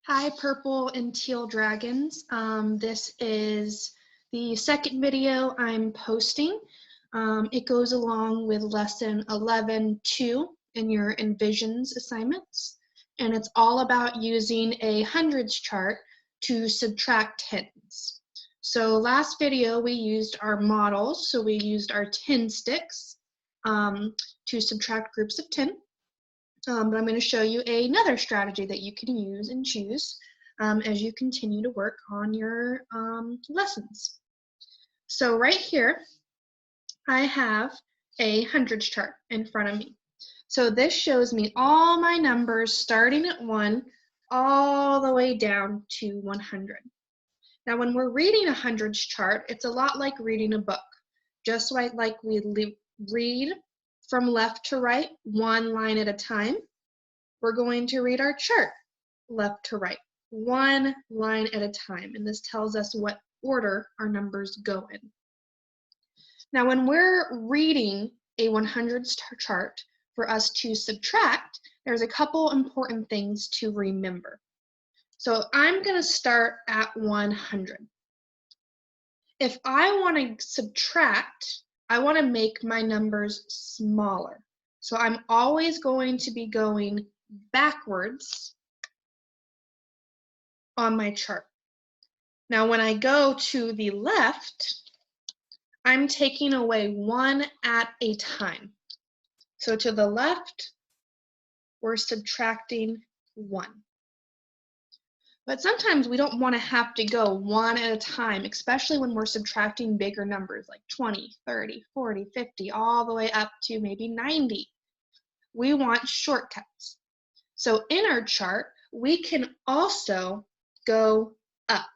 Hi, purple and teal dragons. This is the second video I'm posting. It goes along with lesson 11.2 in your Envisions assignments, and it's all about using a hundreds chart to subtract tens. So last video we used our models, so we used our 10 sticks to subtract groups of 10. But I'm going to show you another strategy that you can use and choose as you continue to work on your lessons. So right here, I have a hundreds chart in front of me. So this shows me all my numbers starting at 1 all the way down to 100. Now when we're reading a hundreds chart, it's a lot like reading a book. Just like we read from left to right, one line at a time, we're going to read our chart left to right, one line at a time, and this tells us what order our numbers go in. Now, when we're reading a 100s chart for us to subtract, there's a couple important things to remember. So I'm going to start at 100. If I want to subtract, I want to make my numbers smaller. So I'm always going to be going backwards on my chart. Now, when I go to the left, I'm taking away one at a time. So to the left, we're subtracting 1. But sometimes we don't want to have to go one at a time, especially when we're subtracting bigger numbers like 20, 30, 40, 50, all the way up to maybe 90. We want shortcuts. So in our chart, we can also go up.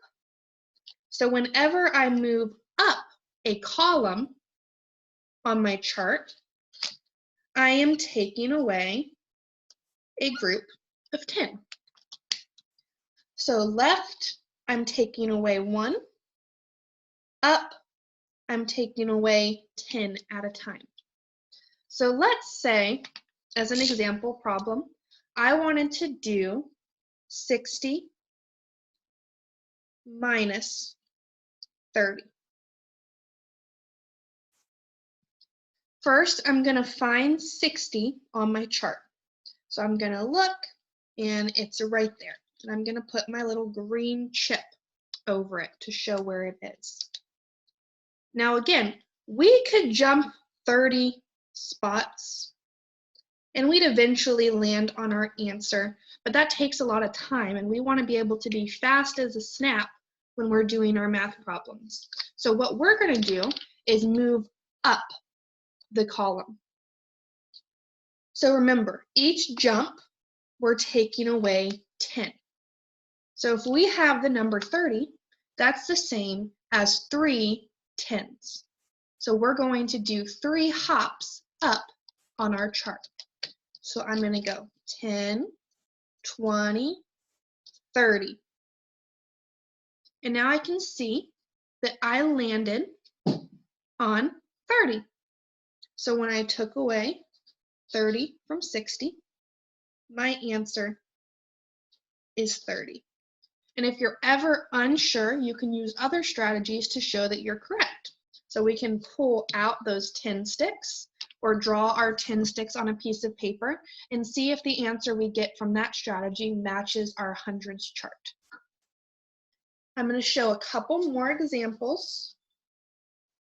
So whenever I move up a column on my chart, I am taking away a group of 10. So left, I'm taking away 1. Up, I'm taking away 10 at a time. So let's say, as an example problem, I wanted to do 60 minus 30. First, I'm going to find 60 on my chart. So I'm going to look, and it's right there. And I'm going to put my little green chip over it to show where it is. Now again, we could jump 30 spots, and we'd eventually land on our answer, but that takes a lot of time, and we want to be able to be fast as a snap when we're doing our math problems. So what we're going to do is move up the column. So remember, each jump, we're taking away 10. So if we have the number 30, that's the same as 3 tens. So we're going to do 3 hops up on our chart. So I'm going to go 10, 20, 30. And now I can see that I landed on 30. So when I took away 30 from 60, my answer is 30. And if you're ever unsure, you can use other strategies to show that you're correct. So we can pull out those 10 sticks or draw our 10 sticks on a piece of paper and see if the answer we get from that strategy matches our hundreds chart. I'm going to show a couple more examples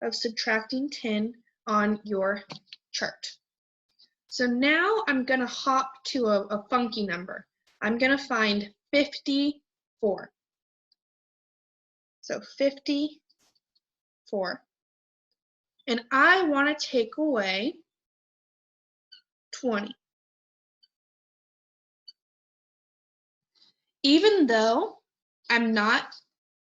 of subtracting 10 on your chart. So now I'm going to hop to a funky number. I'm going to find 54. So 54. And I want to take away 20. Even though I'm not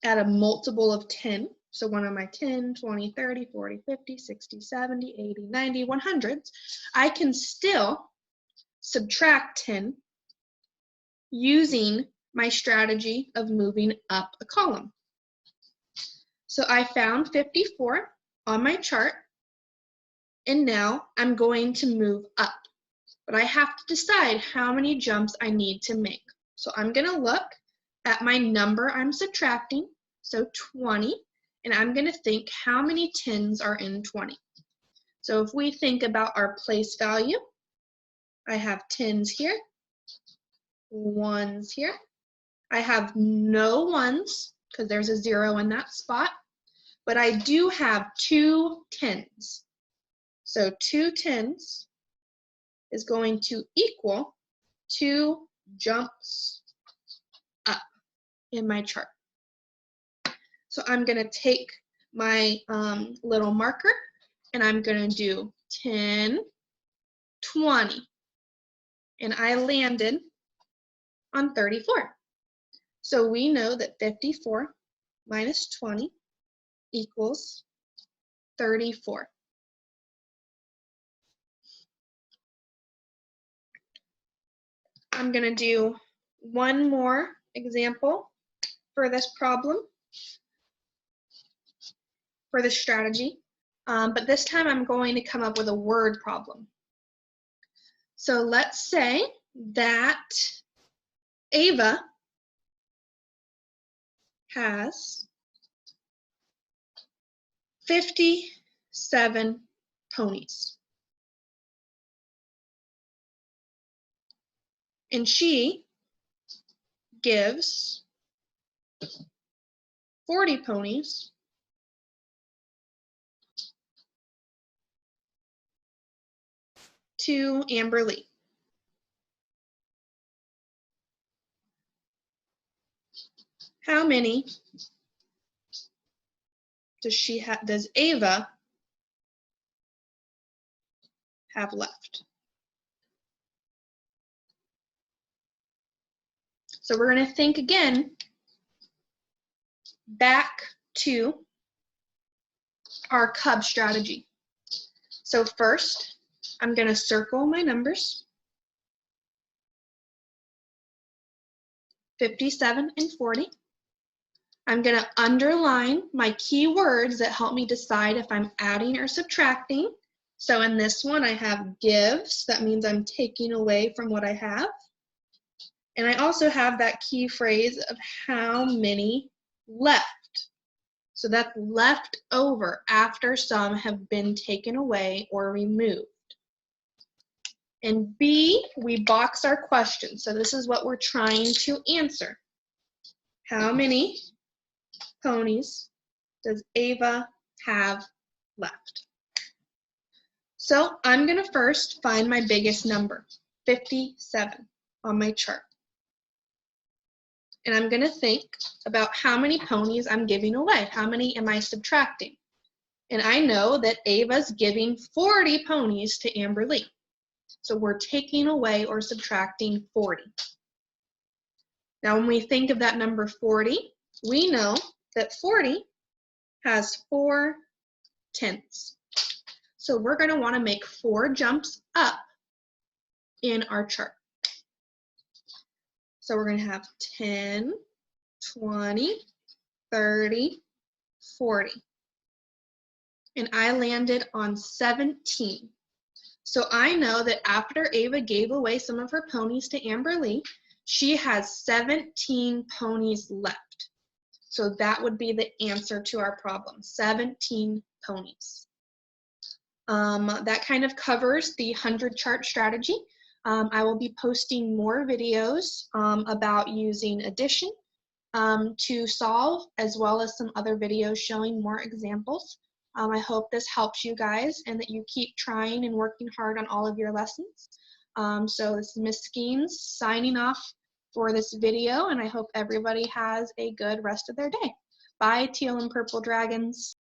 at a multiple of 10, so one of my 10, 20, 30, 40, 50, 60, 70, 80, 90, 100s, I can still subtract 10 using my strategy of moving up a column. So I found 54 on my chart, and now I'm going to move up. But I have to decide how many jumps I need to make. So I'm going to look, at my number I'm subtracting, so 20, and I'm going to think how many 10s are in 20. So if we think about our place value, I have 10s here, 1s here. I have no 1s because there's a 0 in that spot, but I do have 2 10s. So 2 10s is going to equal 2 jumps up in my chart. So I'm going to take my little marker and I'm going to do 10, 20, and I landed on 34. So we know that 54 minus 20 equals 34. I'm going to do one more example for this problem, for this strategy, but this time I'm going to come up with a word problem. So let's say that Ava has 57 ponies. And she gives 40 ponies to Amber Lee. How many does Ava have left? So we're going to think again back to our cub strategy. So first, I'm going to circle my numbers, 57 and 40. I'm going to underline my keywords that help me decide if I'm adding or subtracting. So in this one, I have gives. That means I'm taking away from what I have. And I also have that key phrase of how many left. So that's left over after some have been taken away or removed. And B, we box our question. So this is what we're trying to answer. How many ponies does Ava have left? So I'm going to first find my biggest number, 57, on my chart. And I'm going to think about how many ponies I'm giving away. How many am I subtracting? And I know that Ava's giving 40 ponies to Amber Lee. So we're taking away or subtracting 40. Now when we think of that number 40, we know that 40 has 4 tenths. So we're going to want to make 4 jumps up in our chart. So we're going to have 10, 20, 30, 40. And I landed on 17. So I know that after Ava gave away some of her ponies to Amber Lee, she has 17 ponies left. So that would be the answer to our problem, 17 ponies. That kind of covers the 100 chart strategy. I will be posting more videos about using addition to solve, as well as some other videos showing more examples. I hope this helps you guys and that you keep trying and working hard on all of your lessons. So this is Miss Skeens signing off for this video, and I hope everybody has a good rest of their day. Bye, teal and purple dragons.